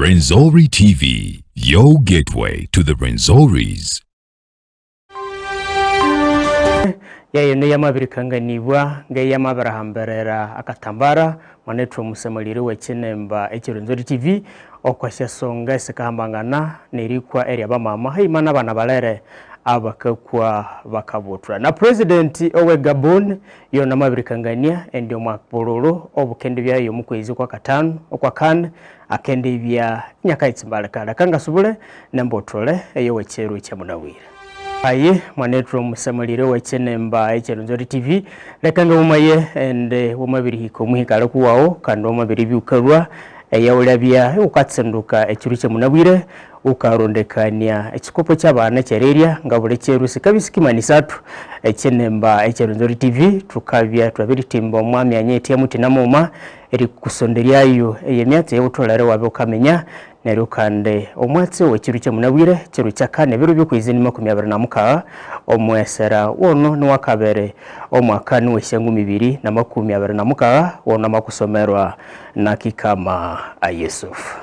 Rwenzori TV, your gateway to the Rwenzoris. Yayo ne yamabirikanganibwa nge yamabarahamberera akatambara manetro musemalire wekinemba ekiRwenzori TV okwasya songa sekahambangana nerikwa eri abamama haimana abana balere abakakwa bakabotra na president owe Gabon yo namabirikangania endio mwakbololo obukende byayo mukwezi kwa katano okwa kan akende bya nyakaitsimbalekala kangasubule nembotole eyo wecheru kyamunawira aye manetro musemalire wekinemba ekiRwenzori TV lekanga umaye ende womabirihiko muhikala kuwao kandi womabiri byukalwa eyawulabya ukatsenduka ekiru kyamunabwire ukarondekania ekikopo ky'abana kyereria ngabule kyerusi kabisikimani Isathu ekinemba ekiRwenzori TV tukabya twabiritimba omwami anyeti yamutinamoma eri kusonderyayo eyemyatse yobutolere wabe ukamenya neryo kandi omwatsi wekiru kyamunabwire kiru kyakane biro byokwizini 26 omwesera wono ni wakabere omwakani w'esyangu 2026 wono makusomerwa na kikama Yusufu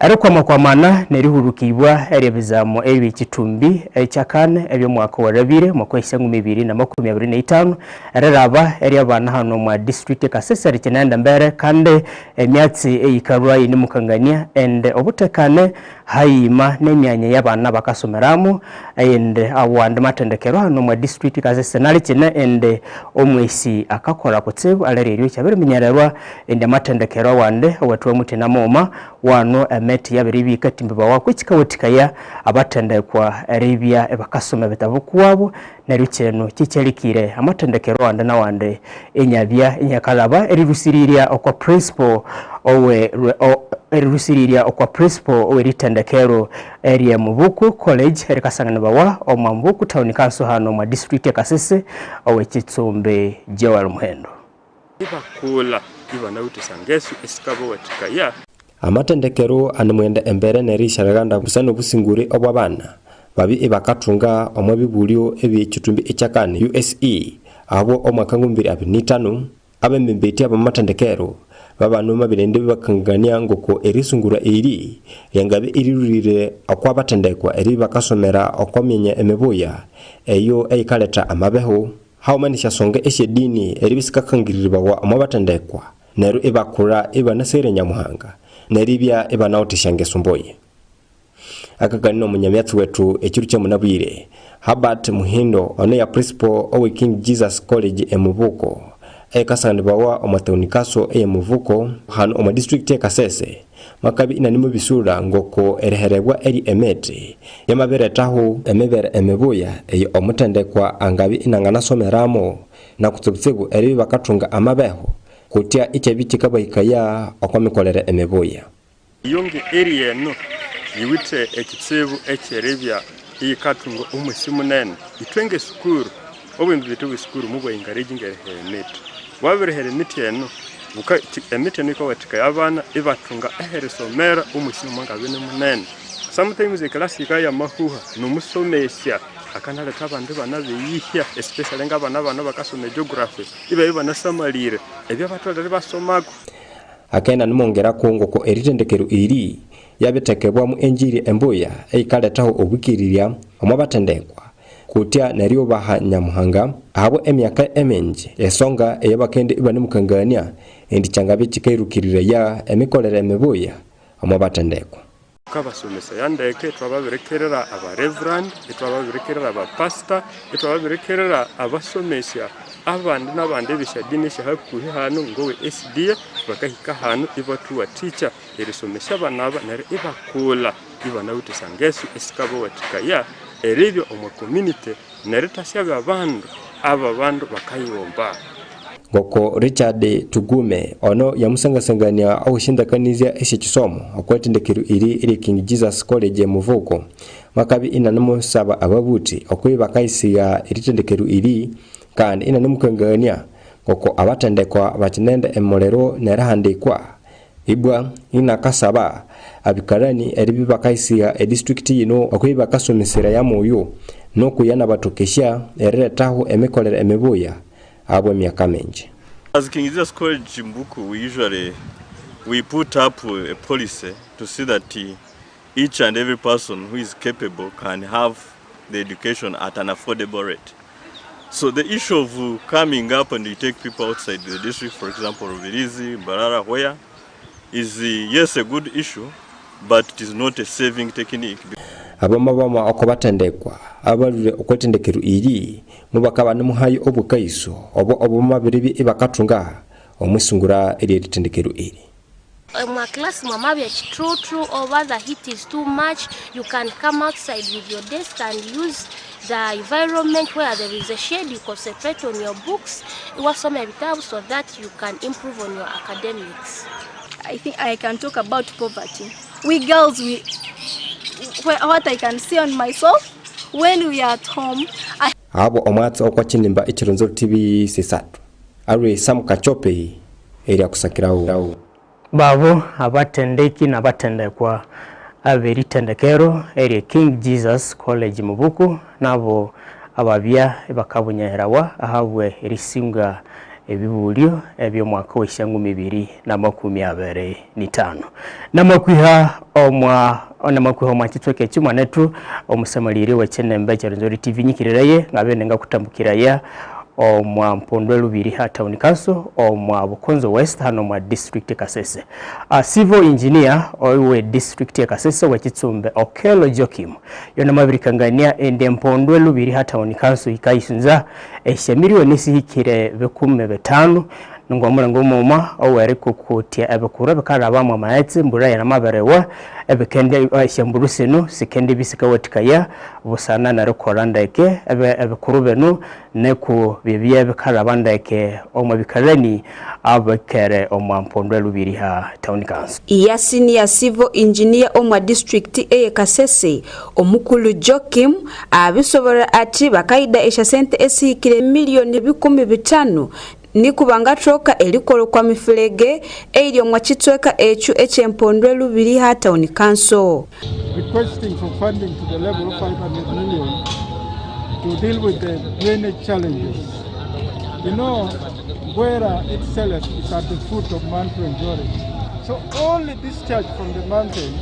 ariko makwamana nerihurukibwa erebizamo ebi kitumbi ekyakane ebyo mwaka wa 2025 ereraba eri abana hano mu district kaseseri kinenda mbere kandi emyatsi eyikarwa yini mukangania ende obutekane hayima n'emyanya y'abana bakasomeramo ende awandi matendekero hano mu district kaseseri nali kine ende omwesi akakora kutsibu alereryo cyabere minyarerwa ende matendekero awande wetwe mutinamoma wano meti yabiribika timbiba wakwikikawetikaya abatendekwa eribya ebakasoma betabukuwabo neryo cyeno kicyelikire amatendekero wande na wande enyabya enyakalaba erirusiriria okwa principal owe erirusiriria okwa principal owe ritendekero area Mubuku college erikasangana bawa omwambuku town council hano mu district ya Kasese owe Kitsumbe Joel Muhendo ibakula ibana utisangesu esikabo watikaya amatendekero animwenda embere nerisharaganda busano businguri obwabana babi ibakatunga omwabibulyo ebi kitumbi ekyakane USE abo omwaka 2025 abembembeti abamatendekero babano mabirende bakangania ngoko erisungura eri yangabe irirurire akwabatendekwa eri bakasomera okwamenya emeboya eyo eikaleta amabeho haumanisha songe esyedini eri bisikakangirira wa amabatendekwa neru ibakura ibanasere nyamuhanga neribya ibanautishange sumboye akaganino omunyamyatsi wetu ekiru kyamunabwire Herbert Muhindo ono ya principal owe King Jesus College emuvuko ekasangibwa omwataunikaso emuvuko hano omu district ya Kasese makabi inanimu bisura ngoko ereherebwa eri emete yamabere taho emebere emebuya eyo omutendekwa angabi inangana someramo na kutsubutsibu eri bakatunga amabeho kutia icyebi kikabayikaya okwamikolere emebuya yonge area no yiwite ekitsibu ekyerebya ikatunga umusimu nene itwenge skuru obwembi bitu skuru mubwe encourage ngere emete wabirehere emete eno buka emete niko watika abana ibatunga eheresomera umusimu ngabene munene sometimes eklasika ya mahuha numusomesya akanale tabantu banabiyihya especially ngabana bakasome geography ibe banasamalire ebya batolere basomako akena nimongera kongoko eritendekero iri yabitekebwa mu enjiri embuya eikaletaho obukiriria omwabatendekwa kutia neryo baha nyamuhanga abo emyaka emenje esonga eyabakende ibane mukangania endi changabe kikairukirira ya emikolere emebuya omwabatendekwa kabasomesa yandeke twababirekerera aba reverend twababirekerera aba pastor twababirekerera abasomesya abandi nabandi bishadini shahakuhi hano ngowe SDA bakahika hano ibatuwa teacher erisomesya abanaba nare ibakula ibana utisangesu esikabo watikaya eribyo omu community nare tasyaga abandu bakayomba ngoko Richard Tugume ono yamusangasangania awushindakanizya ekisomo okwetendekero iri King Jesus College emuvuko makabi inanumusaba ababuti okwibakaisiya eritendekero iri kandi inanumukangania ngoko abatendekwa bakinende emolero nerahandikwa ibwa inakasaba abikarani eribi bakaisiya district yino okwibakasomesera ya moyo nokuyana batokesha eretaho emikolere emebuya abo myaka menje. As King Jesus College Mbuku, we usually we put up a policy to see that each and every person who is capable can have the education at an affordable rate. So the issue of coming up and you take people outside the district, for example, Rubirizi, Barara, where is yes a good issue, but it is not a saving technique. Abamabama okobatendekwa abalule okwetendekeru iri mubakaba nemuhayo obukaiso obumabiribi ibakatunga omwisungura eri tendekeru iri. My class mama be true over the heat is too much. You can come outside with your desk and use the environment where there is a shade. You concentrate on your books. It was some time so that you can improve on your academics. I think I can talk about poverty. We girls, what I can see on myself when we are at home. Abo Omwatsi Okwa Chinimba Ichironzo TV Isathu. Ari Sam Kachope eri kusakirawo. Babo abatendeki nabatendekwa aberi tendekero eri King Jesus College Mubuku nabo ababya bakabunyaherawa ahabwe erisinga ebibulyo ebyo mwaka w'ishangu 2025 namakwiha omwa kitweke kimwe netu omusemaliri w'ekinembe Cherenzori TV nyikiriraye ngabene ngakutambukiraya omwa mpondwe lubiri ha town council omwa Bukonzo West hano mwa district Kasese. Civil engineer owe district Kasese wekitsumbe Okelo Jokim yona mabirikangania ende mpondwe lubiri ha town council ikayisunza eshamiriwe nisihikire bekume betanu ngomura ngomoma owere kukutia ebekura bekaraba mu maetse mbura ya maberewa ebekende eshamburuseno sikende bisikawatikaya busana na rekoranda eke ebekuru benu neku bibye bekaraba ndeke omubikarani abekere omwampondwe lubiri ha town council. Iya senior civil engineer omwa district eye Kasese omukulu Jokim abisobora ati bakaida esha sente esihikire milioni 15 ni kubanga troka elikolo kwa mifulege eiryo mwa kitweka echu echempondwe lubiri ha town council. Requesting for funding to the level of 500 million to deal with the drainage challenges. You know, Gwera itself is at the foot of Mount Rwenzori. So only discharge from the mountain,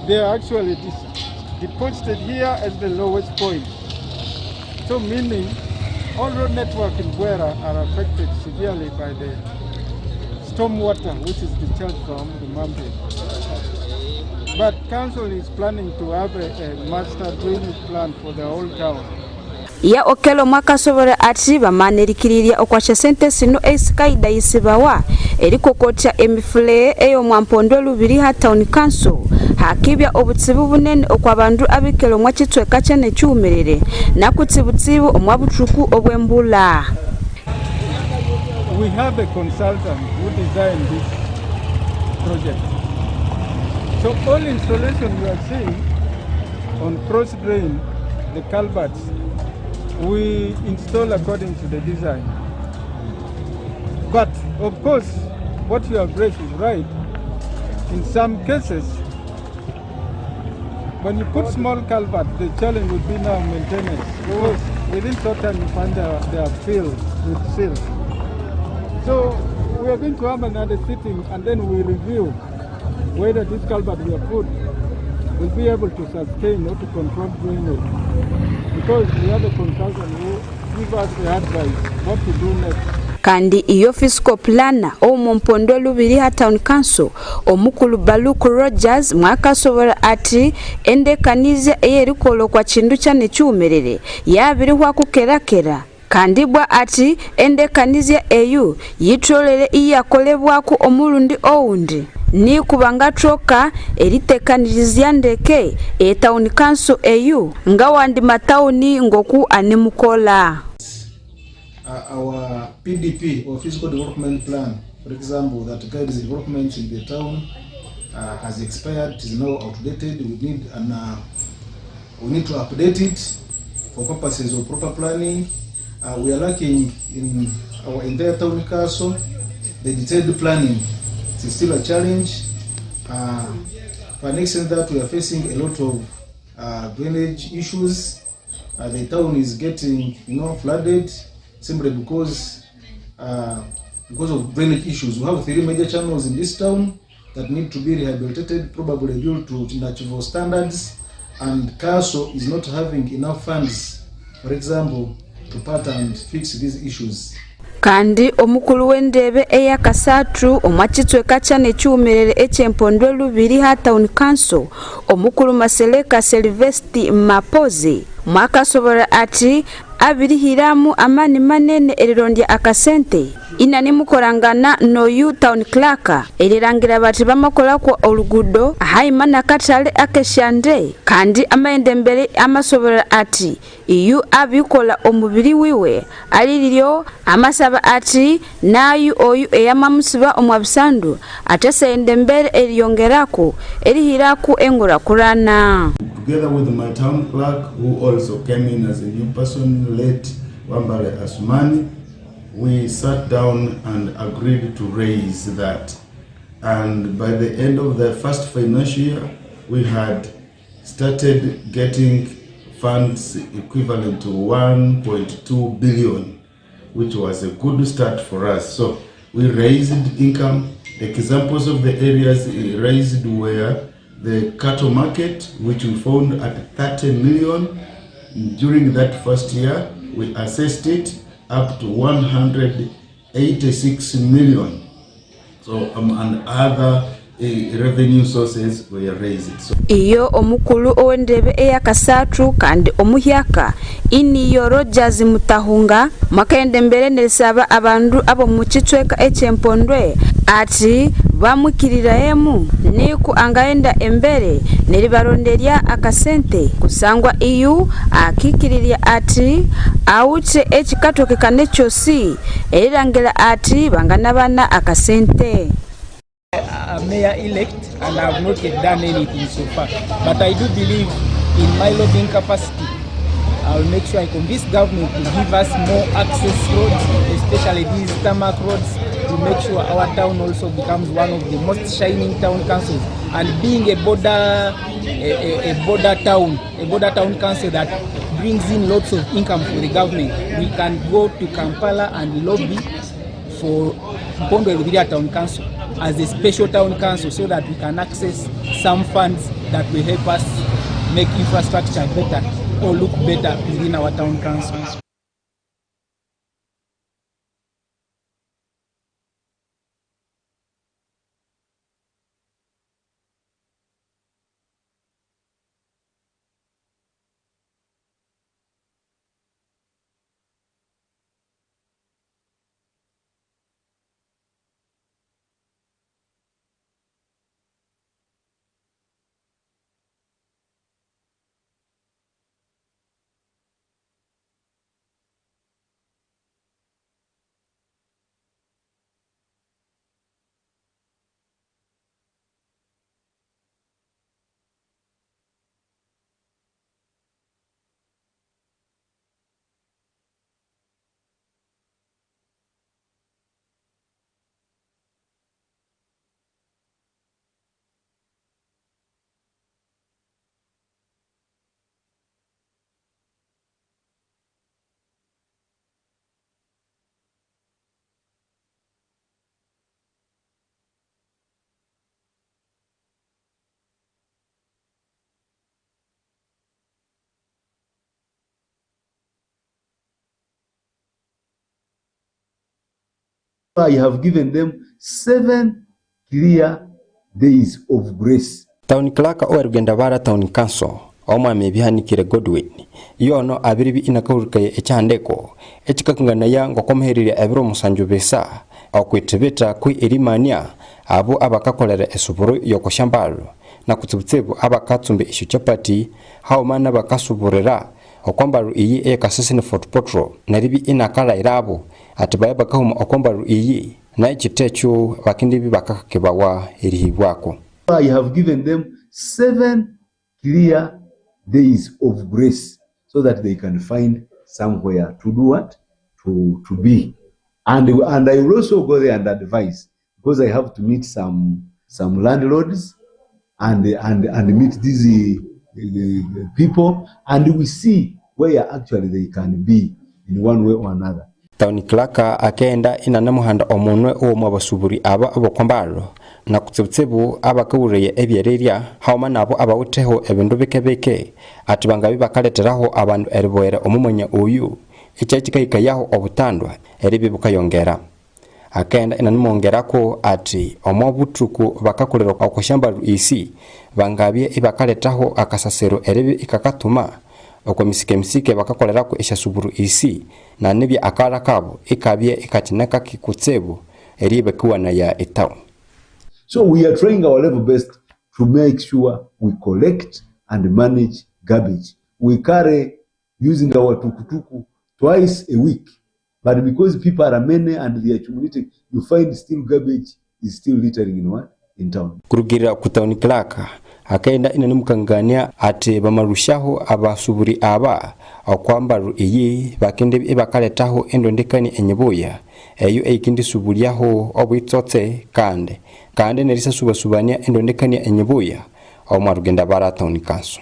they are actually deposited here at the lowest point. So meaning all road network in Gwera are affected severely by the storm water which is discharged from the mountain. But council is planning to have a master drainage plan for the whole town. Ya Okelo mwakasobora ati bamanirikiriria okwasha sente sino esikaida isibawa erikokotya emifule eyo mwampondwe lubiri ha town council hakibya obutsibu bunene okwabandu abikelo mwa kitweka cyane cyumirire nakutsibutsibu omwabutuku obwembula. We have a consultant who designed this project. So all installation we are seeing on cross drain, the culverts, we install according to the design. But of course, what you have raised is right. In some cases, when you put small culvert, the challenge would be now maintenance. Because within short time you find they are filled with silt. So we are going to have another sitting and then we review whether this culvert we have put will be able to sustain or to control drainage. Because we have a consultant who gives us the advice what to do next. Kandi iyo fiscal planner omumpondo lubiri ha town council omukulu Baluku Rogers mwakasobora ati endekanizya eyerikolo kwa chindu cyane cyumerere yabiri hwa kukerakera kandi bwa ati endekanizya eyu yitrolere iyakolebwako omulundi oundi ni kubanga troka eritekanizya ndeke e town council eyu ngawandi matauni ngoku animukola. Our PDP or physical development plan, for example, that guides development in the town has expired. It is now outdated. We need to update it for purposes of proper planning. We are lacking in our entire town council. The detailed planning is still a challenge. For an extent that we are facing a lot of drainage issues. The town is getting, flooded simply because because of drainage issues. We have 3 major channels in this town that need to be rehabilitated, probably built to natural standards, and council is not having enough funds, for example, to part and fix these issues. Kandi omukulu w'endebe eya Kasatru omwakitweka kyane kyumerere ekyempondwe lubiri ha town council omukulu Maseleka Silvesti Mapozi mwakasobora ati abirihiramu amani manene erirondya akasente inani mukorangana no you town clerk erirangira bati bamakola kwa olugudo haimana katale akeshande kandi amaendembere amasobora ati iyo abikola omubiri wiwe aliliryo amasaba ati nayu oyu eyamamusiba omwabisandu atese endembere eriyongerako erihiraku engora kurana. Together with my town clerk, who also came in as a new person, late Wambale Asumani, we sat down and agreed to raise that. And by the end of the first financial year, we had started getting funds equivalent to 1.2 billion, which was a good start for us. So we raised income. Examples of the areas raised were the cattle market, which we found at 30 million. During that first year, we assessed it up to 186 million. So and other revenue sources were raised. So iyo omukulu owendebe eya Kasatru kandi omuhyaka iniyo Rogers Mutahunga makendembere nesaba abandu abo mukitweka ekyempondwe ati bamukiriraemu niku angaenda embere neribaronderya akasente kusangwa iyo akikiriria ati awuche ekikatoke kane kyosi erirangera ati banganabana akasente. Mayor-elect and I have not yet done anything so far. But I do believe in my lobbying capacity. I will make sure I convince government to give us more access roads, especially these tarmac roads, to make sure our town also becomes one of the most shining town councils. And being a border town council that brings in lots of income for the government, we can go to Kampala and lobby for Mpondwe Lubiria Town Council as a special town council so that we can access some funds that will help us make infrastructure better or look better within our town councils. I have given them 7 clear days of grace. Town clerk o erugenda bara town council omwa mebihanikire Godwin yono abiribi inakarukaye echandeko echikakungana ya ngokomherire ebiro musanju besa okwitebeta kwi erimania abo abakakolera esuburu yokoshambalo na kutsubutsebu abakatsumbe ishu chapati hao mana bakasuburira okwambaru iyi ekasesine Fort Potro naribi inakala irabo atibaya bakahuma okwambaru iyi na ekitecho bakindibi bakakebawa erihibwako. I have given them 7 clear days of grace so that they can find somewhere to do what? To be. And I will also go there and advise, because I have to meet some landlords and meet these people, and we see where actually they can be in one way or another. Tauni Klaka akenda inana muhanda omunwe uwo mwabasuburi aba abokwambalo na kutsibutsibu abakawureye ebyereria hauma nabo abawuteho ebindu bikebeke ati bangabi bakaleteraho abantu eriboera omumanya uyu icyakikayaho obutandwa eribibuka yongera akenda inanmongerako ati omobutuku bakakulera okwashamba isi bangabye ibakaletaho akasasero eribi ikakatuma okomisike bakakolerako ishasuburu isi na nibya akara kabo ikabye ikatinaka kikutsebu eribe kuwana ya etao. So we are trying our level best to make sure we collect and manage garbage. We carry using our tukutuku twice a week. But because people are many and they are accumulating, you find still garbage is still littering in what? In town. Kurugira kutauni Klaka, akaenda inanimukangania ati bamarushaho abasuburi aba akwambaru iyi bakende ibakaletaho endondekani enyebuya eyo ekindi suburiyaho obwitsotse kandi nerisa subasubania endondekani enyebuya omwarugenda baratauni kanso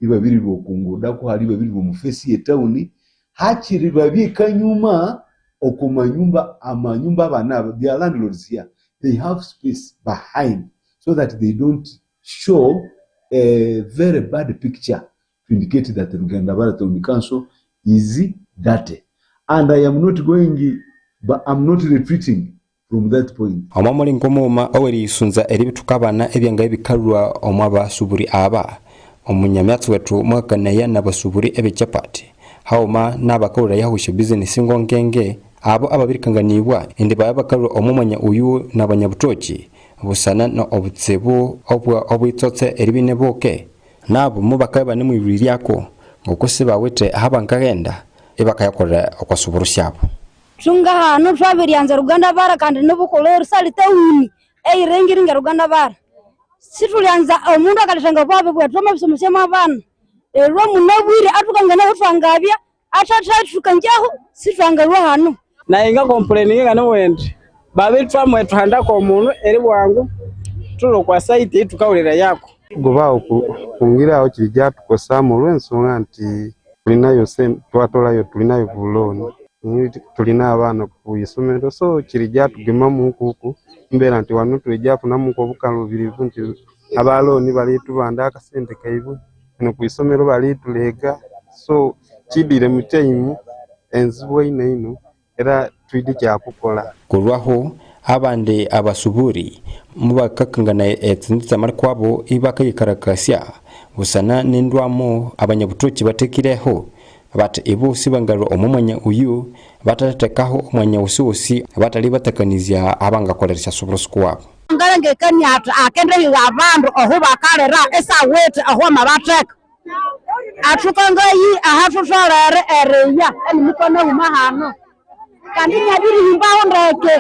biba biri bokunguda ko hari babiri bo mufesi etauni hakiri babika nyuma okumanyumba amanyumba abana the landlords here they have space behind so that they don't show a very bad picture to indicate that the Ruganda Baratown Council is dirty. And I am not going, but I'm not retreating from that point. Omamoli nkomoma oweri isunza eribitukabana ebyanga ebikarwa omwaba suburi aba omunyamyatsi wetu mwakanaye nabasuburi ebichapati hauma nabakawura yahusha business ngongenge abo ababirikanganibwa indi bayabakarwa omumanya uyu nabanyabutoki busana no obutsebu obwitsotse eribine boke nabo mubakaba ni mwibiri yako ngokusiba wete habankagenda ibakayakorera okwasuburu syabo tunga hano twabiryanza Ruganda bara kandi nubukolero salitauni eirengiringa Ruganda bara situlyanza omundu akalitanga kwabe bwetwa mabisomesema abana ero munabwire atukangana utwangabya atatatukanjaho situangalwa hano na inga complaining ngana wende babitwa mwetwanda ko umuntu eri bwangu tulo kwa site tukawulira yako goba kungira aho kirija tukosa mu lwensonga nti tulinayo twatolayo tulinayo buloni tulina abana ku isomero so kirija tugema mu kuku mbera nti wanu tulija funamu ko bukalubirivu nti abaloni bali tubanda akasente kaibu no ku isomero bali tulega so kidire mutaimu enzibwe ino era twidija kukola kurwaho abande abasuburi mubakakangana etsinza markwabo ibakayikarakasia busana nindwamo abanyabutoki batekireho bati ibo sibangaro omumanya uyu batatekaho omwanya ususi batali batakanizya abangakoleresha subrusko wabo ngarange kanyata akende abantu aho bakalera esa wete aho mabateka atukanga yi ahatu tolere ereya elimukona umahano kandi nyabiri himbaho ndeke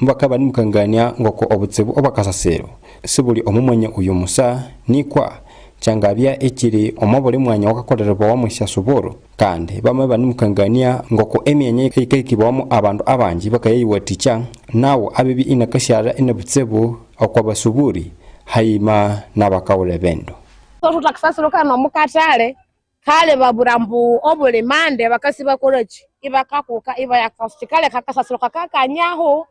mbakaba nimukangania ngoko obutsebu obakasasero sibuli omumanya uyu musa nikwa changabya ekiri omobole mwanya wakakolerwa wa musha suboro kandi bamwe banimukangania ngoko emyenye kayikibwamo abantu abanji bakayiwaticha nawo abibi inakashara inabutsebu okwabasuburi haima nabakawule bendo tutakasasiro kana mukatale kale baburambu obule mande bakasiba korochi ibakakuka iba yakashikale kakasasiro kakanyaho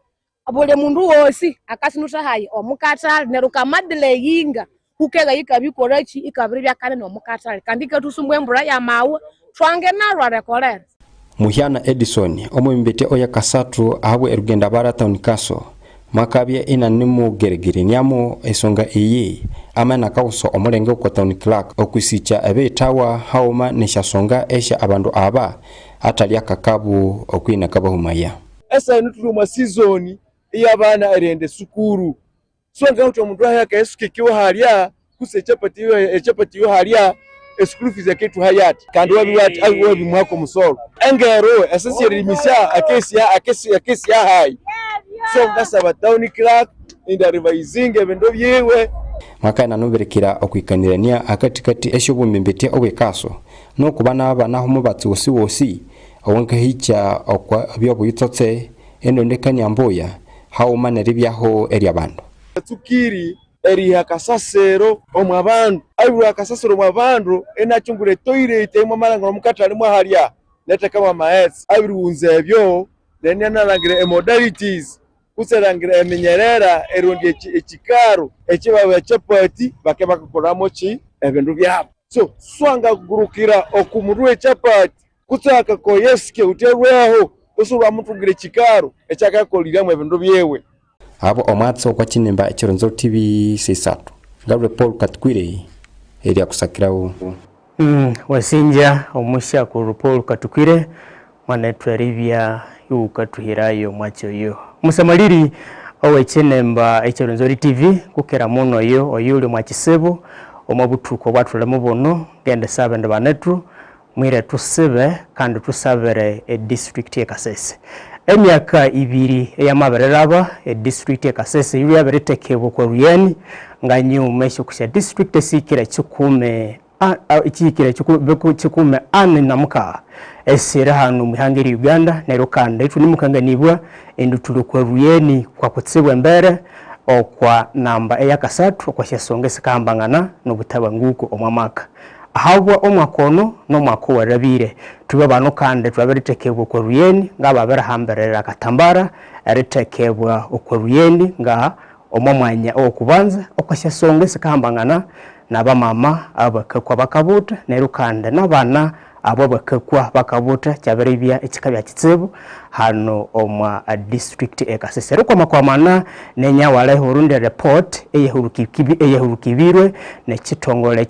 obule mundu wosi akasinuta hayi omukatale neruka madle yinga ukega ikabikorochi ikabiri byakane no mukatale kandi katusumbwe mbura ya mawe twange narwa rekolera Muhyana Edison omumbete oya kasatu ahabwe erugenda Baratown Council makabye inanimu geregere nyamo esonga iyi amana kauso omulenge ko Town Clerk okusicha ebetawa hauma neshasonga esha abantu aba atali akakabu okwina kabahumaya esa nutulu mwa season iyabana erende sukuru songa uto mundu yake esukikiwa halya kusechapati yo halya school fees yaketu hayati kandi wabiwati abiwabi mwako musoro engero essentially misha akesi ya hai so ngasaba Town Clerk inda revising ebendo byewe makana nuberekira okwikanirania akatikati eshobumbembete obwekaso no kubana abana ho mubatsi wosi owanka hicha okwa byobuyitsotse endondekani amboya hauma neribyaho eri abantu tukiri eri akasasero omwabantu ayibu akasasero omwabantu enachungure toilet emwe malanga omukatali mwa halya leta kama maets abirunze ebyo then analangira modalities kuserangira eminyerera erundi ekikaro ekibawe chapati bake bakakoramo ki ebintu byabo so swanga kugurukira okumurwe chapati kutaka ko yeske uterweho usura mutugire kikaro ekyakakoliramu ebintu byewe abo Omwatsi Okwa Kinimba ekironzo TV Isathu Gabriel Paul Katukwire eri akusakirawo wasinja omusha ku Paul Katukwire manetwa rivya yukatuhirayo mwacho yo musamaliri owe Kinimba ekironzo TV kukera muno yo oyuli mwakisebo omabutuko bwatule mubono gende sabende banetru mwire tusibe kandi tusabere district ya Kasese emyaka ibiri eyamabereraba district ya Kasese yuri yaberetekebo kwa ruyeni nganyume shukusha district esikira kikume ikikira kikume ane namuka esira hanu mihangiri Uganda nero kanda itu nimukanganibwa endutulu kwa ruyeni kwa kutsibwa mbere okwa namba eya kasatu kwa syasongese kambangana n'obutaba nguko omwamaka ahabwa omwakono n'omwako warabire tuba bano kande twaberitekebwa kwa ruyeni ngaba berahamberera katambara eritekebwa okwa ruyeni nga omwanya okubanza okwashyasongese kambangana n'abamama abakakwa bakabuta nerukande n'abana abo bakakwa bakabuta cyaberibya ekikabya kitsibu hano omwa district ekasese rukwa makwamana nenya wale horundi report eyehurukibirwe nekitongole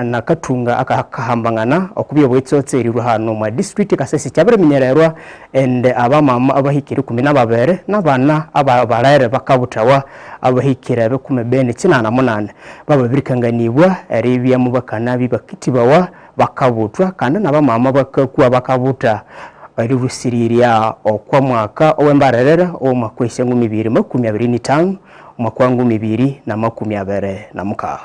nakatunga akahambangana okubye bwetsotse eri hano mwa district ekasese cyaberiminyererwa ende abamama abahikiri 12 n'abana ababalere bakabutawa abahikira 18 baba birikanganibwa eribya mubakana bibakitibawa bakabutwa kandi n'abamama bakakwa bakabuta ari rusiriria okwa mwaka owembarerera omwakwesha 2025 omwaka 2026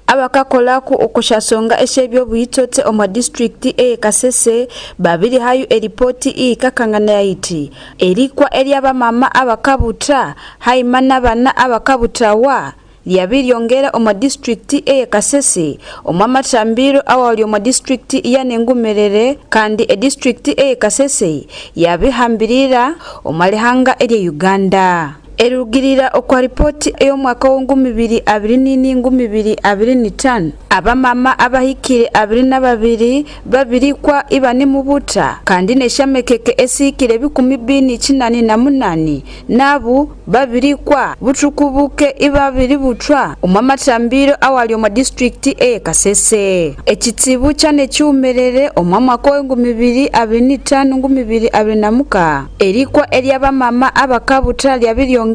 abakakolaku okushasonga eshebyo buyitotse omwa district Kasese babiri hayu eripoti ikakangana yaiti erikwa eri abamama abakabuta haimana bana abakabutawa lyabiryongera omwa district Kasese omwa matambiro awali omwa district ya Nengumerere kandi district Kasese yabihambirira omalihanga eri Uganda erugirira okwa report eyo mwaka wa 2024 abamama abahikire 22 babirikwa ibani mubuta kandi neshamekeke esikire 18 nabu babirikwa butukubuke ibabiri butwa omamatambiro awali omwa district Kasese ekitsibu cyane cyumerere omwa mwaka wa 2025 erikwa eri abamama abakabuta lyabiryo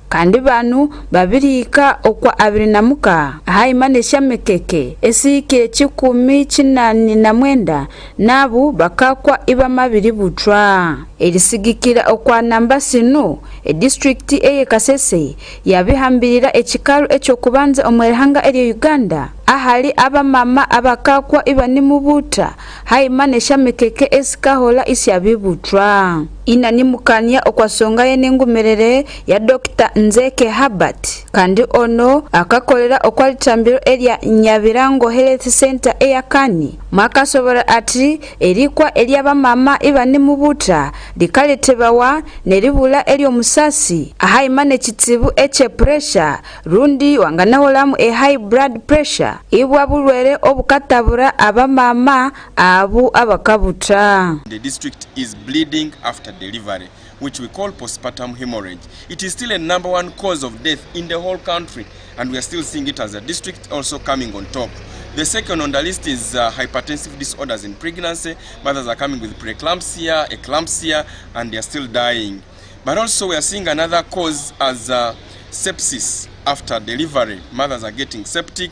kandi banu babirika okwa 20 haimane shamekeke esikire 19 nabu bakakwa ibamabiri butwa erisigikira okwa namba sino district Kasese yabihambirira ekikaru ekyo kubanza omwerehanga eri Uganda ahali abamama abakakwa ibani mubuta haimane shamekeke esikahola isyabibutwa inanimukania okwasonga y'Enengumerere ya Dr. Nzeke Herbert kandi ono akakolera okwalitambiro eria Nyabirango Health Center eyakani makasobora ati erikwa eri abamama ibani mubuta likaletebawa neribula eri omusasi ahaimane kitsibu eche pressure rundi wanganaholamu high blood pressure ibwa bulwere obukatabura abamama abu abakabuta. The district is bleeding after delivery, which we call postpartum hemorrhage. It is still a #1 cause of death in the whole country, and we are still seeing it as a district also coming on top. The second on the list is hypertensive disorders in pregnancy. Mothers are coming with preeclampsia, eclampsia, and they are still dying. But also we are seeing another cause as sepsis after delivery. Mothers are getting septic.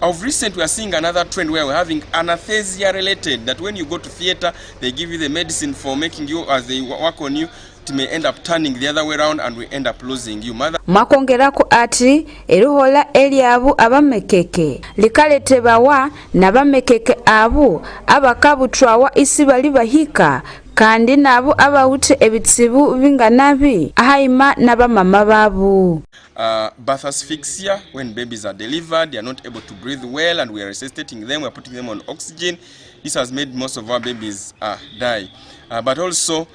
Of recent, we are seeing another trend where we're having anesthesia related, that when you go to theater, they give you the medicine for making you, as they work on you, it may end up turning the other way around and we end up losing you. Makongerako ati eruhola eliabu abamekeke likaletebawa nabamekeke abu abakabutwawa isi bali bahika kandi nabo abawute ebitsibu binganabi ahaima nabamama babu. Birth asphyxia, when babies are delivered, they are not able to breathe well and we are resuscitating them, we are putting them on oxygen. This has made most of our babies die. But also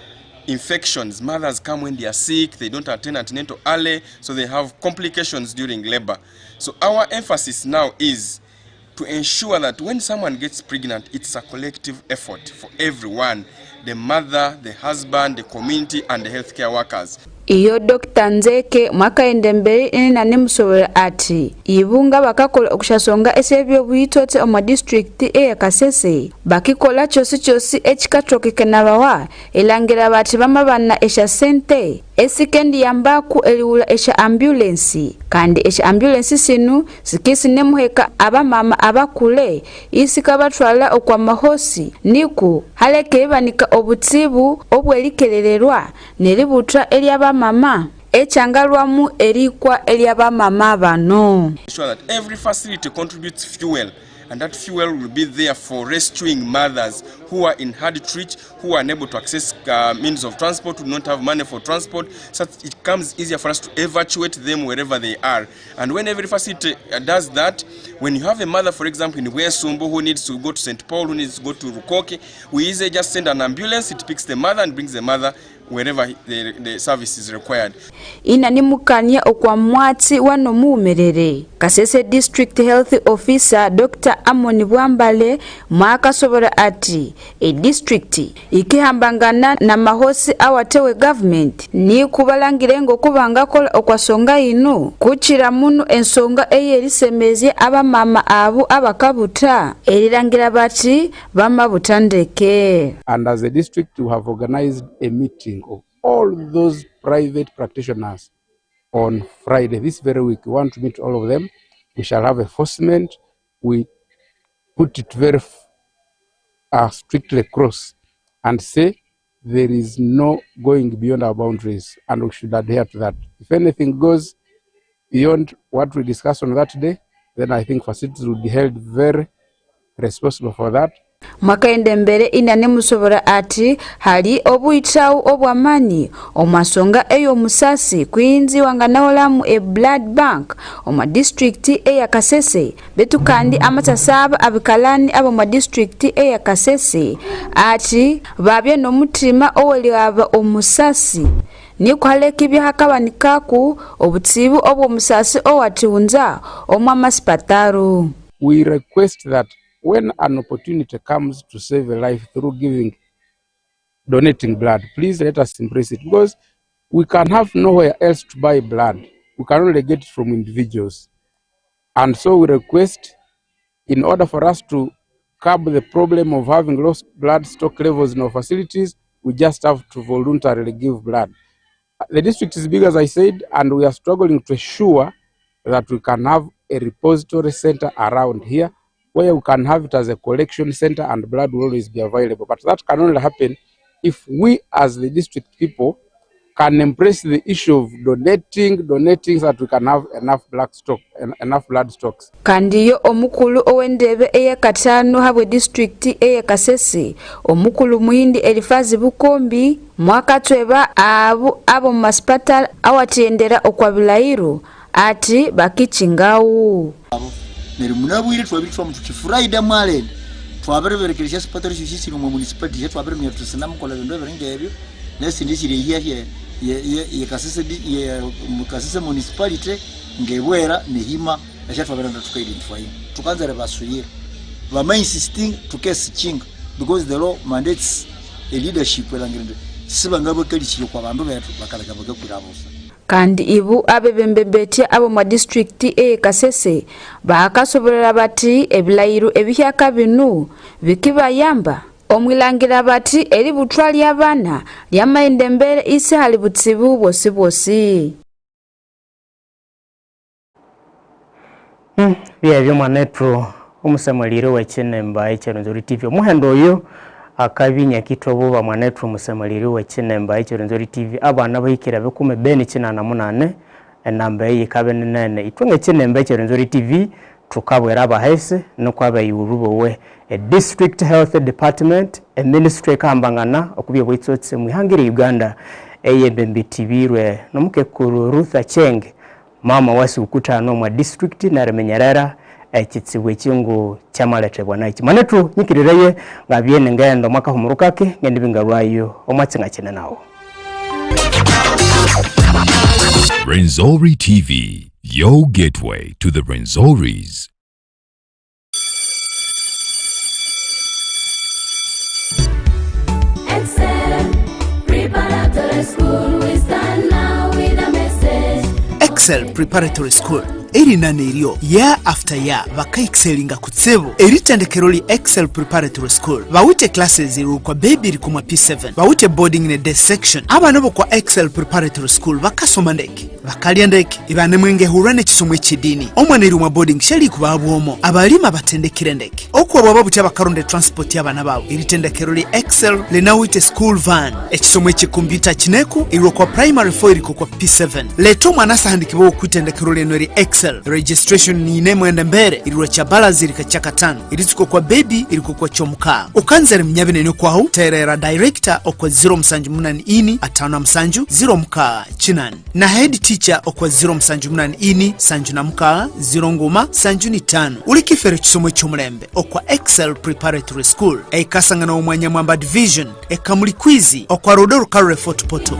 infections. Mothers come when they are sick, they don't attend antenatal early, so they have complications during labor. So our emphasis now is to ensure that when someone gets pregnant, it's a collective effort for everyone, the mother, the husband, the community, and the healthcare workers. Iyo Dr. Nzeke mwaka endembere ina nemusobora ati ibunga bakakola okushasonga esebyo bwitote omu district ya Kasese bakikola chosi ekikatokeke nabawa elangira bati bamabana esha sente esikendi yambaku eliula esha ambulance kandi esha ambulance sinu sikisi nemuheka abamama abakule isika batwala okwa mahosi niku haleke banika obutibu obwelikelelelwa nelibutra eliaba mama echangalwamu erikwa eliaba mama bano. Sure that every facility contributes fuel, and that fuel will be there for rescuing mothers who are in hard to reach, who are unable to access means of transport, who do not have money for transport, so that it becomes easier for us to evacuate them wherever they are. And when every facility does that, when you have a mother, for example, in Wesumbo who needs to go to St. Paul, who needs to go to Rukoki, we easily just send an ambulance, it picks the mother and brings the mother wherever the service is required. Inanimukania Okwa Omwatsi wano muumerere. Kasese District Health Officer Dr. Amoni Bwambale mwaka sobora ati district ikihambangana na mahosi awatewe government ni kubalangirengo kubanga kola okwasonga ino kuchira munu ensonga eyerisemezye abamama abu abakabuta erirangira bati bamabutandeke. And as a district we have organized a meeting of all those private practitioners on Friday this very week. We want to meet all of them. We shall have enforcement. We put it very strictly across and say there is no going beyond our boundaries and we should adhere to that. If anything goes beyond what we discussed on that day, then I think facilities will be held very responsible for that. Mwaka endembere inane musobora ati hali obuitawu obwamani omasonga eyo musasi kwinzi wanganaolamu e blood bank oma district eya Kasese betu kandi amatasaba abikalani abo ma district eya Kasese ati babye no mutima oweli aba omusasi ni kwaleki byahakabanikaku obutsibu obwo musasi owatiunza omwa masipataru. We request that when an opportunity comes to save a life through donating blood, please let us embrace it, because we can have nowhere else to buy blood. We can only get it from individuals. And so we request, in order for us to curb the problem of having lost blood stock levels in our facilities, we just have to voluntarily give blood. The district is big, as I said, and we are struggling to ensure that we can have a repository center around here where we can have it as a collection center and blood will always be available. But that can only happen if we as the district people can embrace the issue of donating so that we can have enough blood stocks. Kandiyo omukulu owendebe eya katano habwe district eya Kasese omukulu muhindi Elifazi Bukombi mwaka tweba abo maspital awatiendera okwabilairu ati bakichingawu. Neri munabwire twabitwa mutuki Friday mwale twabereberekeresha sipatari shisisi mu municipality twaberemye tusina mukola bindo birengebyo nesi ndishire ye Kasese municipality ngebwera nehima acha twaberenda tukaidentified tukanzere basuye bama insisting to case chinga because the law mandates a leadership elangirende sibangabo kalichiro kwa bantu betu bakalaga bagakwirabusa. Kandi ibu abebembebeti abo ma district Kasese bakasoborera bati ebilairu ebihyaka binu bikibayamba omwilangira bati eri butwali abana lyamaendembere isi hali butsibu bwosibosi. Byebyo manetro umusemaliro wekinemba ekyerunzori TV muhendo oyo akabinya kitobo ba manetro umusemaliro wekinemba ekyerunzori TV abana bahikira bekume bene 98 enamba yikabenene itwenge kinemba ekyerunzori TV tukabwera abahese no kwabayurubo we a district health department a ministry kambangana okubye bwitsotse muhangire Uganda eyebembitibirwe nomukekuru Ruth Acheng mama wasi ukutano mwa district na remenyerera ekitsibu ekingu kyamaletebwa nakyi manetu nyikiriraye ngabyene ngendo mwaka humurukake ngendibinga lwayo Omwatsi ngakine nawo. Renzori TV, your gateway to the Renzoris. Excel Preparatory School, we stand now with a message. Excel Preparatory School. Eri naniryo year after year bakaexcelinga kutsebo eritendekero li Excel Preparatory School bawite classes kwa baby kuma P7 bawite boarding in a day section abana bo kwa Excel Preparatory School bakasoma ndeke bakalya ndeke ibane mwenge hurane kisomwe kidini omwana eri mu boarding sheli kubabwomo abalima batendekire ndeke okwo baba bucha bakaronde transport y'abana babo eritendekero li Excel lenawite school van ekisomwe computer kineku iri kwa primary 4 iri kwa P7 leto mwana sahandikibo kwitendekero leno eri Excel registration ni nemo ende mbere iriwa chabala zirika chakatano iritsuko kwa baby iriko kwa chomuka ukanzere mnyabine ni kwahu terera director okwa 0 msanju munani ini atana msanju 0 mkaa chinani na head teacher okwa 0 msanju munani ini sanju na mkaa 0 nguma sanju ni tano ulikifere chisomo chumulembe okwa Excel Preparatory School eikasanga na umwanya mwamba division ekamuli kwizi okwa rodoro karure fotopoto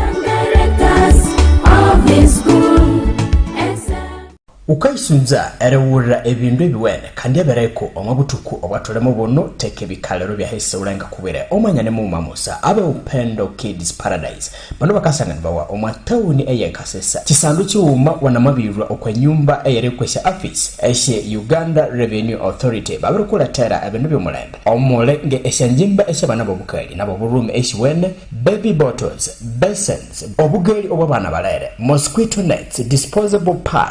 ukaisunza erewura ebindu ebiwene kandi abereko omabutuku obwatolemo bono teke bikalero bya hese ulenga kubere omanyane mu mamusa abe Upendo Kids Paradise bano bakasangana bawa omatauni eyekasesa kisandu kiwuma wanamabirwa okwa nyumba eyerekwesha office eshe Uganda Revenue Authority babirukuletera ebindu by'omulembe omule nge eshanjimba eshe bana bobukali nabo burume eshiwene baby bottles basins obugeli obabana balere mosquito nets disposable pads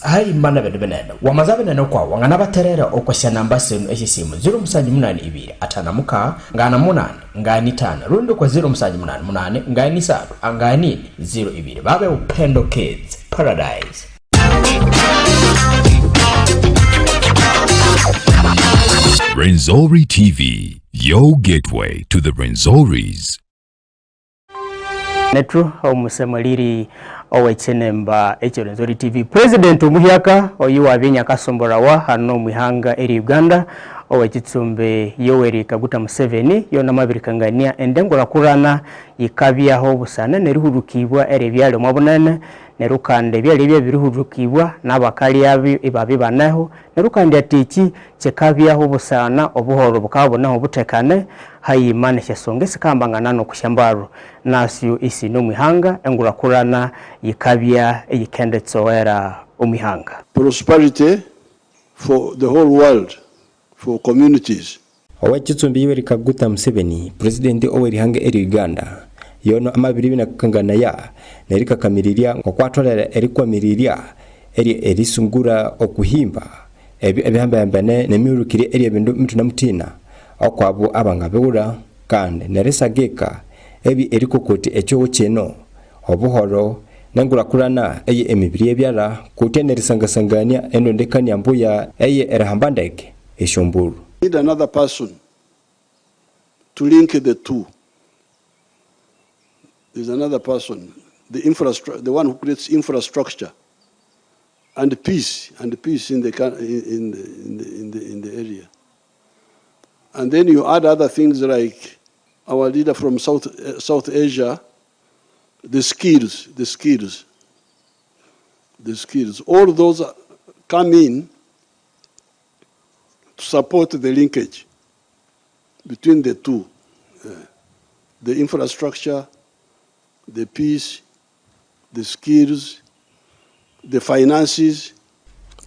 hai mana bedebenene wamazabe nene kwa wangana baterera okwasha namba senu esisimu 082 atana muka ngana munane ngani tana rundo kwa 078 ngani 3 angani 02 babe Upendo Kids Paradise. Renzori TV, your gateway to the Renzoris. Netru omusemaliri owechenemba echo Renzori TV President umuhyaka oyiwa binya kasomborawa hano mwihanga eri Uganda owechitsumbe Yoweri Kaguta Museveni yona mabirikangania endengora kurana yikabyaho busana nerihurukibwa eri byale mwabunene nerukande byale birihurukibwa nabakali abi ibabi banaho nerukande atichi chekabyaho busana obuhoro bukabonaho butekane hayimane shesonge sikambangana no kushambaro nasyo isi no mwihanga engura kurana yikabya eyikendetsowera umihanga. Prosperity for the whole world, for communities. Owechitsumbi Yoweri Kaguta Museveni President oweri eri Uganda yono amabiri binakangana ya nerika kamiriria ngokwatolera erikwa miriria eri sungura okuhimba ebihambambane nemiurukire eri ebindu mtu namutina okwabo abangabewura kandi neresageka ebi erikokoti ekyo cheno obuhoro nangura kurana eye emibiri ebyara kutenerisangangania endondekania mbuya eye erahambandeke eshomburu. Need another person to link the two. There's another person, the one who creates infrastructure and peace in the area. And then you add other things like our leader from South Asia, the skills. All those come in to support the linkage between the two, the infrastructure, the peace, the skills, the finances.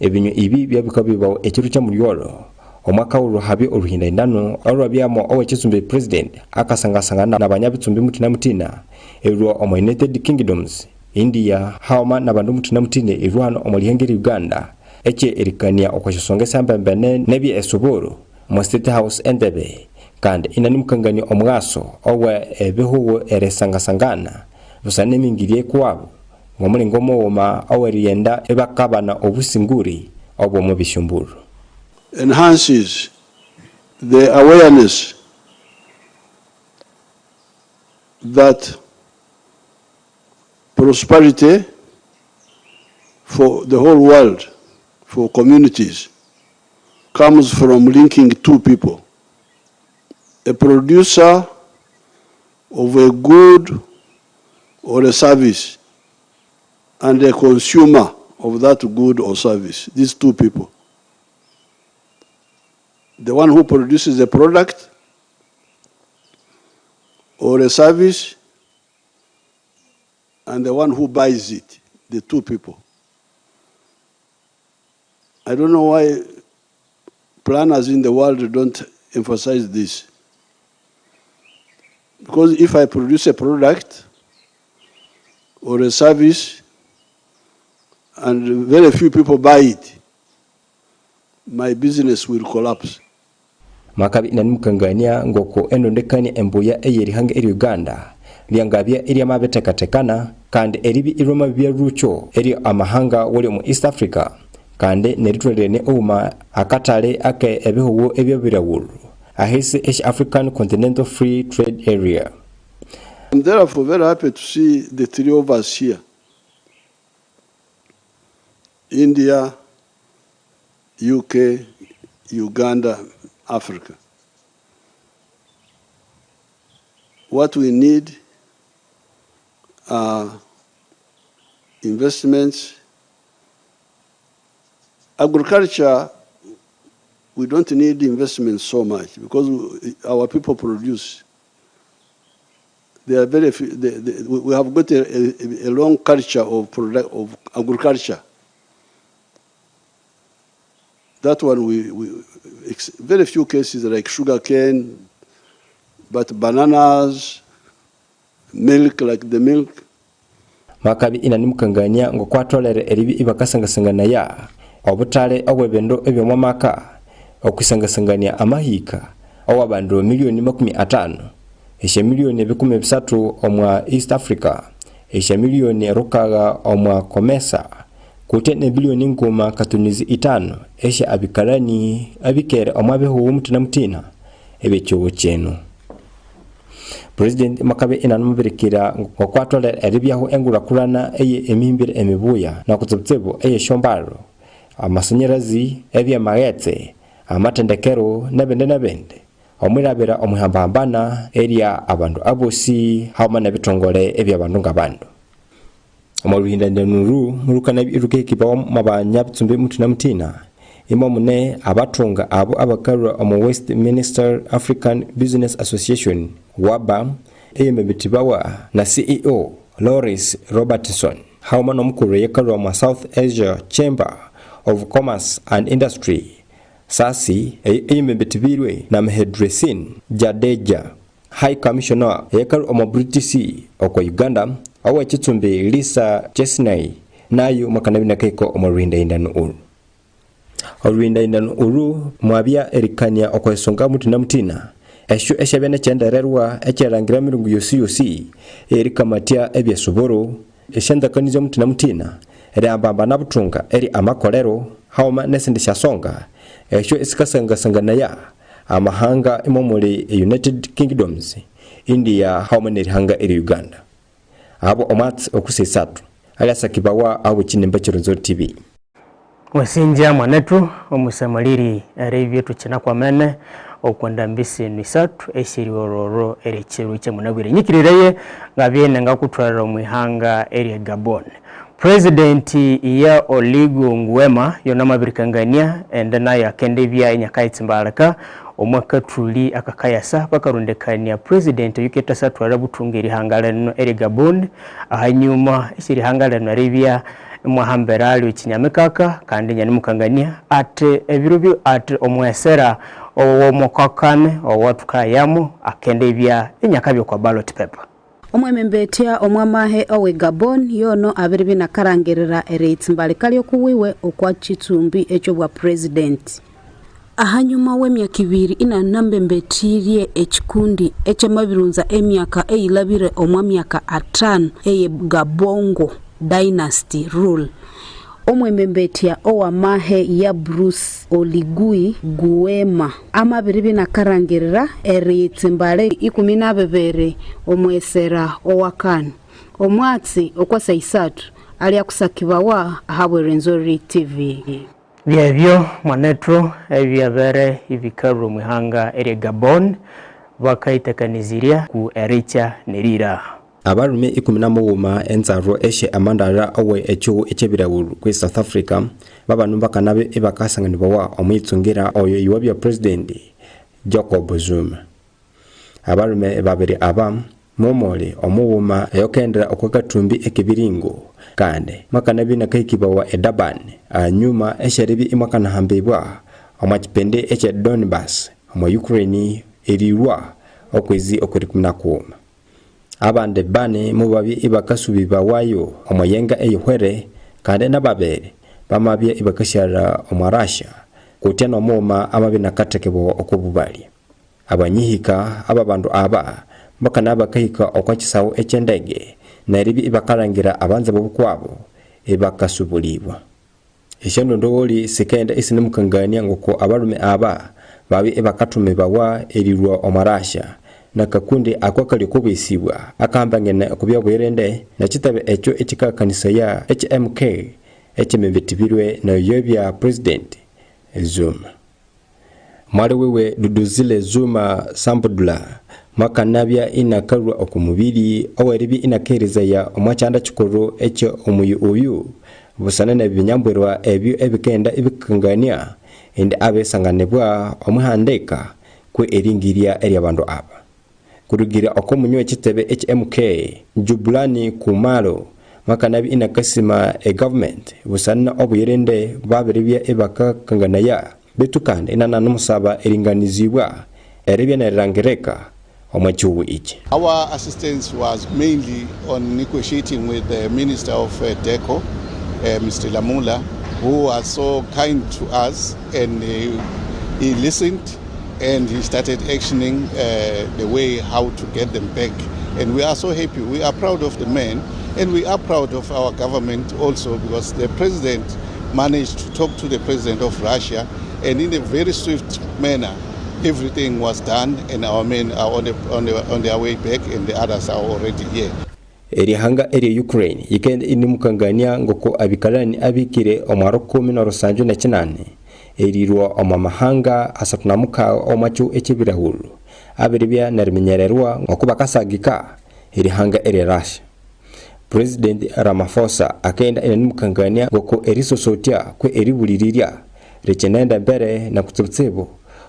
Ebinyo ibi byabikabibawo ekiru kya mulyolo omwaka uruhabi uruhinda indano olwabyamo owekitsumbi president akasangasangana nabanyabitsumbi mutina mutina erwa omo United Kingdoms India haoma nabandu mutina mutine irwano omulihengeri Uganda eche erikania okwashosongesa mbembene nebi esuburu mu State House Entebbe kandi inani mukangani omwaso owe ebihuwo eresangasangana busane mingirie kwabo ngomulingo mowoma owerienda ebakabana obusinguri obwo mu bishumburu. Enhances the awareness that prosperity for the whole world, for communities, comes from linking two people, a producer of a good or a service and a consumer of that good or service, these two people. The one who produces a product or a service and the one who buys it, the two people. I don't know why planners in the world don't emphasize this. Because if I produce a product or a service and very few people buy it, my business will collapse. Makabi inanimukangania ngoko enondekani embuya eyeri hanga eri Uganda liangabia eri amabetekatekana kandi eribi iroma bya rucho eri amahanga wali mu East Africa kandi neritwelene uma akatale ake ebihugu ebyobirawulu ahisi East African Continental Free Trade Area. I'm therefore very happy to see the three of us here. India, UK, Uganda, Africa. What we need are investments. Agriculture, we don't need investment so much because our people produce. They are very. We have got a long culture of agriculture. That one very few cases like sugar cane, but bananas, milk, like the milk. Makabi inanimukangania ngokwatolere eribi ibakasangasangana ya obutale obwebendo ebyomwamaka okusangasangania amahika awabandro milioni 50 eshe milioni 13 omwa East Africa eshe milioni rokaga omwa Komesa kutene bilioni ngoma katunizi 5 eshe abikarani abikere omwa behu mutina mutina ebecho cheno. President Makabe inanumubirikira ngokwatolere eribyaho engura kulana eye emimbire emibuya na kutsebtsebo eye shombaro amasanyarazi ebya magetse amatendekero nabende omwirabira omuhambambana eria abandu abosi hauma na bitongole ebya bandu ngabandu omwaruhinda ndenuru murukana biruke kibawo mabanya bitsumbe mutina mutina imamune abatunga abo abakarwa omu Westminster African Business Association waba eyemebitibawa na CEO Loris Robertson hauma nomukuru yekarwa mu South Asia Chamber of Commerce and Industry sasi eyemebitibirwe na Mhedresin Jadeja High Commissioner yekarwa mu British okwa Uganda awa chitsumbe Lisa Chesney nayo makanabina keko omurinda indano uru Olwinda indano uru mwabia erikania okwesonga mutina mutina esho eshebene chendererwa echerangira mirungu yosi erikamatia ebyesoboro eshendakanizo mutina mutina eri ambamba nabutunga eri amakolero hauma nesindisha songa esho isikasanga ya amahanga imomuli United Kingdoms India hauma nerihanga eri Uganda abo Omwatsi okusisatu aliasakibawa awo chinemba chironzo TV. Wasinja mwanetu omusamaliri arevye tuchina kwa mene okwenda mbisi Isathu esiri ororo erechiru che munabwire nyikiriraye ngabyene ngakutwara omwihanga eri Gabon. President ya Oligo Nguema yona mabirikangania endana ya kendebya enyakaitsimbalaka omwaka tuli akakayasa bakarundekania president yuketa satwara butungiri hangaleno eri Gabon ahanyuma esiri hangaleno arevya mwahamberali chinyamekaka kandi nyanimukangania ate ebirubyo ate omwesera omukakane owatukayamo akendebya enyakabyo kwa ballot paper. Omwemembetia omwamahe owe Gabon yono abiribi nakarangirira ereitsimbalika lyokuwiwe okwa chitumbi echo bwa president. Ahanyuma w'emyaka 2 inanambembetirie ekikundi echemabirunza emyaka eilabire omwa myaka 5 eye Gabongo dynasty rule. Omwemembetia owa mahe ya Bruce Oligui Nguema amabiribi nakarangirira ereitimbale 12 omwesera owakani Omwatsi okwasa Isathu ali akusakibawa ahabwe Renzori TV. Byebyo mwanetro ebyabere ibikaru muhanga eri Gabon bakaitekanizirya ku ericha nerira. Abarume 11 enzaro eshe amandara owe echo echebirawuru ku South Africa babanumba kanabe ebakasanganibwa wa omwitsungira oyo iwabya president Jacob Zuma. Abarume babiri aba momole omuwuma eyokendera okwakatumbi ekibiringo kandi makanabi nakayikibawa Durban anyuma esheribi imakana hambibwa omwakipende eche Donbass omu Ukraine erirwa okwezi okuri 10. Abande bane mubabi ibakasubiba wayo omuyenga eyihwere kandi nababere bamabye ibakashara omwarasha kutya muma amabi nakatekebo okububali. Abanyihika ababandu aba bakana bakahika okwakisawo echendege naribi ibakarangira abanze bobukwabo ibakasubulibwa. Eshendo ndoli sekenda isinemukangania ngoko abarume aba babi ibakatumibawa erirwa omarasha nakakundi akwakali kubisibwa akambangene okubya bwerende na kitabe echo ekikakanisa ya HMK ekimebetibirwe na yobya president Zuma. Mwari wewe Duduzile Zuma Sambudula makanabya inakarwa okumubiri oweribi inakeriza ya omwachanda chikoro echo omuyu uyu busanana binyambwerwa ebyo ebikenda ibikangania ende abesanganebwa omuhandeka kwe eringirya eri abandu aba kurugira okomunyo ekitebe HMK Jubulani Kumalo makanabi inakasima government busanana obuyerende babiribya ebakakanganaya betukande inana nomusaba eringanizibwa eribya nerangireka omwachubu ichi. Our assistance was mainly on negotiating with the Minister of DECO, Mr. Lamula, who was so kind to us, and he listened and he started actioning the way how to get them back. And we are so happy. We are proud of the man, and we are proud of our government also, because the president managed to talk to the president of Russia, and in a very swift manner everything was done, and our men are on their way back, and the others are already here. Eri hanga eri Ukraine yikende inimukangania ngoko abikalani abikire omwaro 19 erirwa omamahanga asatunamuka omachu echibirahulu abiribya narimenyererwa ngokubakasagika eri hanga eri Russia. President Ramaphosa akenda inimukangania ngoko erisosotia kwe eribuliriria rechenenda mbere na kutsutsebo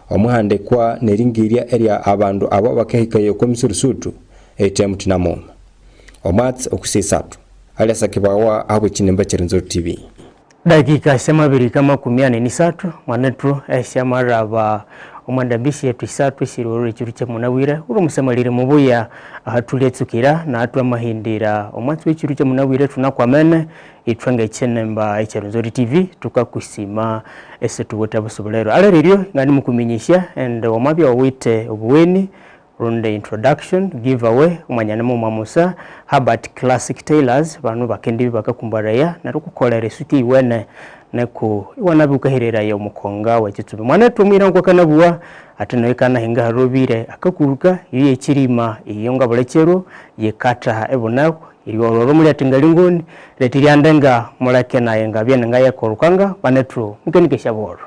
omuhande kwa neringirya eri abandu abo bakahikayo komisurusutu etemutinamo. Omwatsi okusisatu aliasakibawa abo chinemba chirinzo TV. Dakika semabiri kama 43 mwanetro eshamaraba omwandambishi yetu isatu shiroro chiruche munawire uro musemalire mubuya ahatuletukira na atu amahindira omwatsi wechiruche munawire tunakwamene itwange chenemba echirinzo TV tukakusima esetu wotabusobulero alererio ngani mukuminyisha and omabya owite obuweni runde introduction giveaway umanyanamu mamusa Herbert Classic Tailors banu bakendi bakakumbaraya narukukolera suti iwene neku iwana bukahirera ya umukonga wa kitubi mwanetu mwira ngo kanabuwa atanawekana hinga harobire akakuruka yiye kirima iyonga bulekero yekata ebonako iriororo muri atingalingoni letiryandanga mulake naye ngabye nga yakorukanga banetu mukenikesha boro.